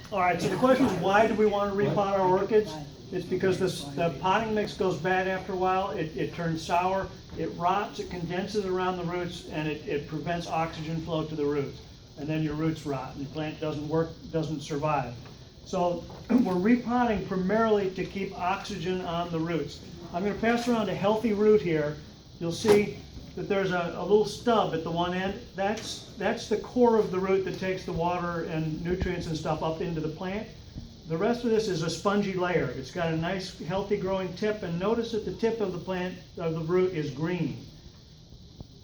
All right, so the question is, why do we want to repot our orchids? It's because the potting mix goes bad after a while, it turns sour, it rots, it condenses around the roots, and it prevents oxygen flow to the roots. And then your roots rot, and the plant doesn't survive. So we're repotting primarily to keep oxygen on the roots. I'm going to pass around a healthy root here. You'll see that there's a little stub at the one end. That's the core of the root that takes the water and nutrients and stuff up into the plant. The rest of this is a spongy layer. It's got a nice, healthy growing tip, and notice that the tip of the plant, of the root, is green.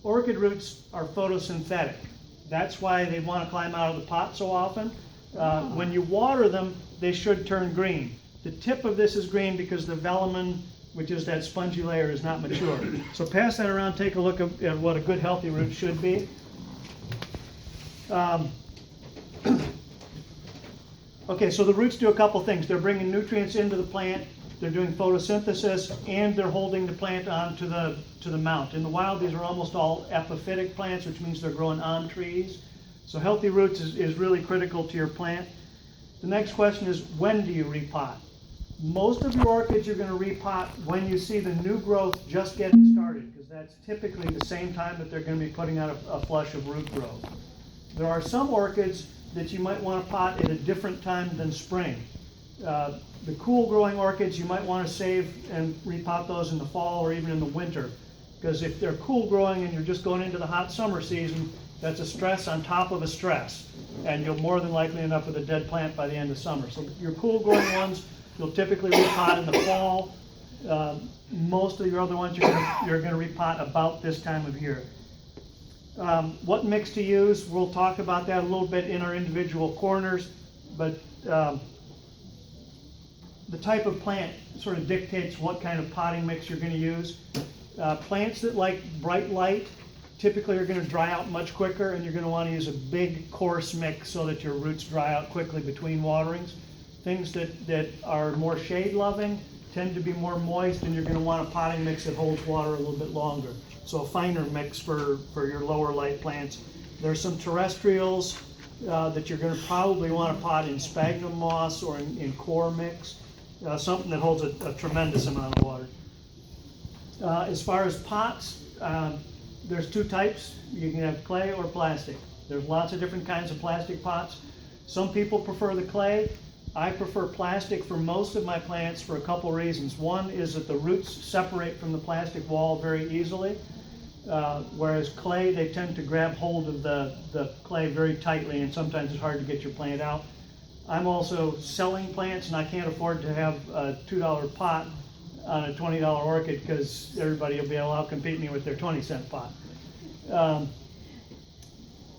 Orchid roots are photosynthetic. That's why they want to climb out of the pot so often. When you water them, they should turn green. The tip of this is green because the velamen, which is that spongy layer, is not mature. So pass that around, take a look at what a good healthy root should be. Okay, so the roots do a couple things. They're bringing nutrients into the plant, they're doing photosynthesis, and they're holding the plant onto the mount. In the wild, these are almost all epiphytic plants, which means they're growing on trees. So healthy roots is really critical to your plant. The next question is, when do you repot? Most of your orchids you're going to repot when you see the new growth just getting started, because that's typically the same time that they're going to be putting out a flush of root growth. There are some orchids that you might want to pot at a different time than spring. The cool growing orchids, you might want to save and repot those in the fall or even in the winter, because if they're cool growing and you're just going into the hot summer season, that's a stress on top of a stress, and you'll more than likely end up with a dead plant by the end of summer. So your cool growing ones, you'll typically repot in the fall. Most of your other ones you're going to repot about this time of year. What mix to use, we'll talk about that a little bit in our individual corners, but the type of plant sort of dictates what kind of potting mix you're going to use. Plants that like bright light typically are going to dry out much quicker, and you're going to want to use a big coarse mix so that your roots dry out quickly between waterings. Things that are more shade loving tend to be more moist, and you're going to want a potting mix that holds water a little bit longer. So a finer mix for your lower light plants. There's some terrestrials that you're going to probably want to pot in sphagnum moss or in core mix, something that holds a tremendous amount of water. As far as pots, there's two types. You can have clay or plastic. There's lots of different kinds of plastic pots. Some people prefer the clay. I prefer plastic for most of my plants for a couple reasons. One is that the roots separate from the plastic wall very easily, whereas clay, they tend to grab hold of the clay very tightly, and sometimes it's hard to get your plant out. I'm also selling plants, and I can't afford to have a $2 pot on a $20 orchid, because everybody will be able to outcompete me with their 20-cent pot.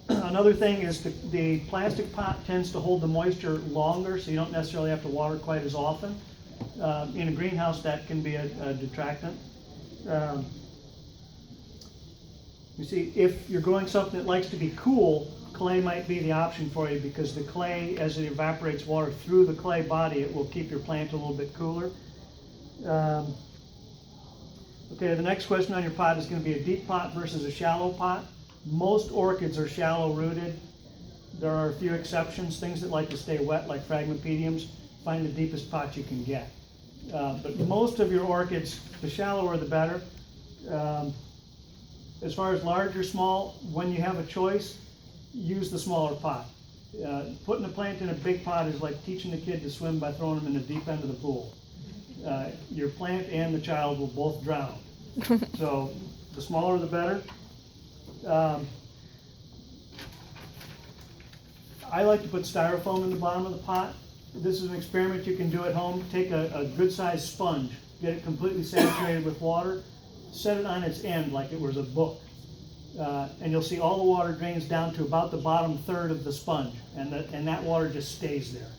Another thing is the plastic pot tends to hold the moisture longer, so you don't necessarily have to water quite as often. In a greenhouse, that can be a detractant. You see, if you're growing something that likes to be cool, clay might be the option for you, because the clay, as it evaporates water through the clay body, it will keep your plant a little bit cooler. Okay, the next question on your pot is going to be a deep pot versus a shallow pot. Most orchids are shallow rooted. There are a few exceptions, things that like to stay wet, like phragmipediums. Find the deepest pot you can get. But most of your orchids, the shallower the better. As far as large or small, when you have a choice, use the smaller pot. Putting a plant in a big pot is like teaching a kid to swim by throwing them in the deep end of the pool. Your plant and the child will both drown. So the smaller the better. I like to put styrofoam in the bottom of the pot. This is an experiment you can do at home. Take a good sized sponge, get it completely saturated with water, set it on its end like it was a book. And you'll see all the water drains down to about the bottom third of the sponge, and that water just stays there.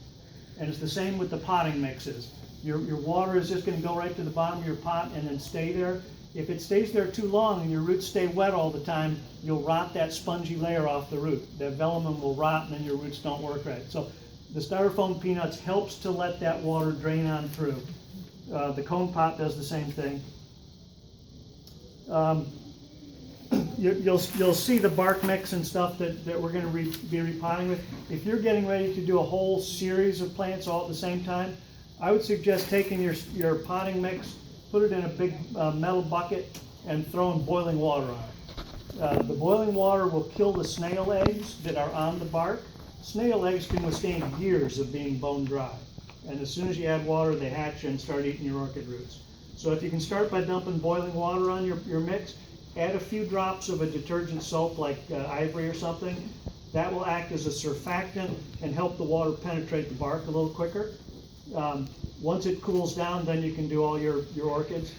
And it's the same with the potting mixes. Your water is just going to go right to the bottom of your pot and then stay there. If it stays there too long and your roots stay wet all the time, you'll rot that spongy layer off the root. That velamen will rot, and then your roots don't work right. So the styrofoam peanuts helps to let that water drain on through. The cone pot does the same thing. you'll see the bark mix and stuff that we're gonna be repotting with. If you're getting ready to do a whole series of plants all at the same time, I would suggest taking your potting mix, put it in a big metal bucket, and throwing boiling water on it. The boiling water will kill the snail eggs that are on the bark. Snail eggs can withstand years of being bone dry. And as soon as you add water, they hatch and start eating your orchid roots. So if you can start by dumping boiling water on your mix, add a few drops of a detergent soap like Ivory or something. That will act as a surfactant and help the water penetrate the bark a little quicker. Once it cools down, then you can do all your orchids.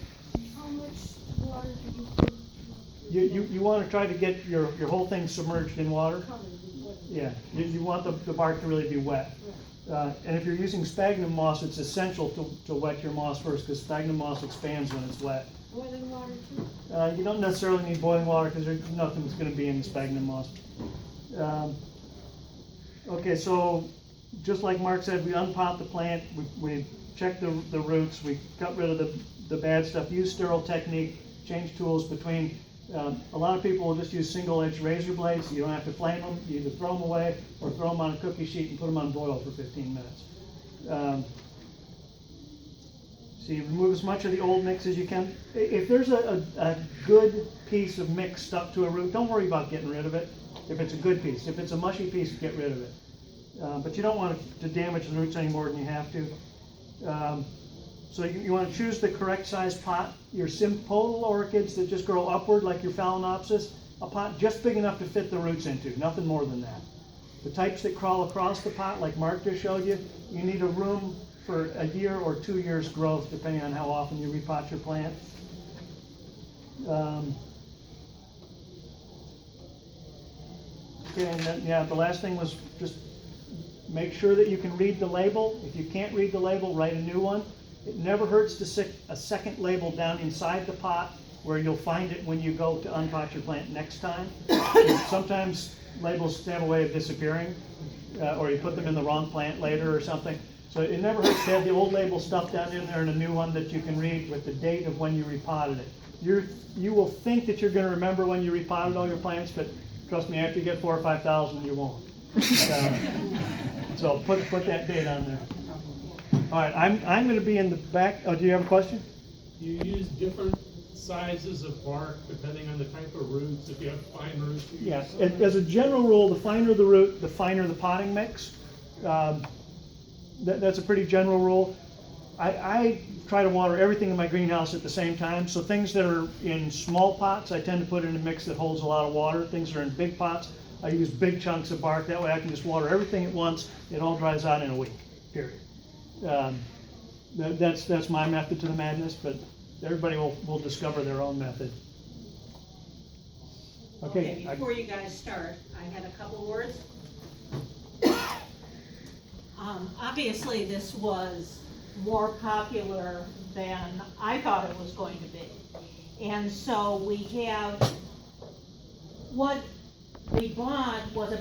How much water do you put? You want to try to get your whole thing submerged in water. Yeah, you want the bark to really be wet. And if you're using sphagnum moss, it's essential to wet your moss first, because sphagnum moss expands when it's wet. Boiling water too? You don't necessarily need boiling water, because nothing's going to be in the sphagnum moss. Okay, so just like Mark said, we unpot the plant, we check the roots, we got rid of the bad stuff, use sterile technique, change tools between. A lot of people will just use single-edged razor blades. You don't have to flame them. You either throw them away or throw them on a cookie sheet and put them on boil for 15 minutes. So you remove as much of the old mix as you can. If there's a good piece of mix stuck to a root, don't worry about getting rid of it. If it's a good piece. If it's a mushy piece, get rid of it. But you don't want to damage the roots any more than you have to. So you want to choose the correct size pot. Your sympodal orchids that just grow upward like your Phalaenopsis, a pot just big enough to fit the roots into, nothing more than that. The types that crawl across the pot, like Mark just showed you, you need a room for a year or 2 years growth, depending on how often you repot your plant. Okay, and then, yeah, the last thing was just make sure that you can read the label. If you can't read the label, write a new one. It never hurts to stick a second label down inside the pot where you'll find it when you go to unpot your plant next time. Sometimes labels have a way of disappearing, or you put them in the wrong plant later or something. So it never hurts to have the old label stuffed down in there and a new one that you can read with the date of when you repotted it. You will think that you're going to remember when you repotted all your plants, but trust me, after you get 4,000 or 5,000, you won't. So put that date on there. All right, I'm going to be in the back. Oh, do you have a question? Do you use different sizes of bark depending on the type of roots? If you have fine roots, you use Yes. some? As a general rule, the finer the root, the finer the potting mix. That's a pretty general rule. I try to water everything in my greenhouse at the same time. So things that are in small pots, I tend to put in a mix that holds a lot of water. Things that are in big pots, I use big chunks of bark. That way I can just water everything at once. It all dries out in a week, period. That's my method to the madness, but everybody will discover their own method. Okay. Before you guys start, I had a couple words. Obviously, this was more popular than I thought it was going to be. And so we have, what we bought was a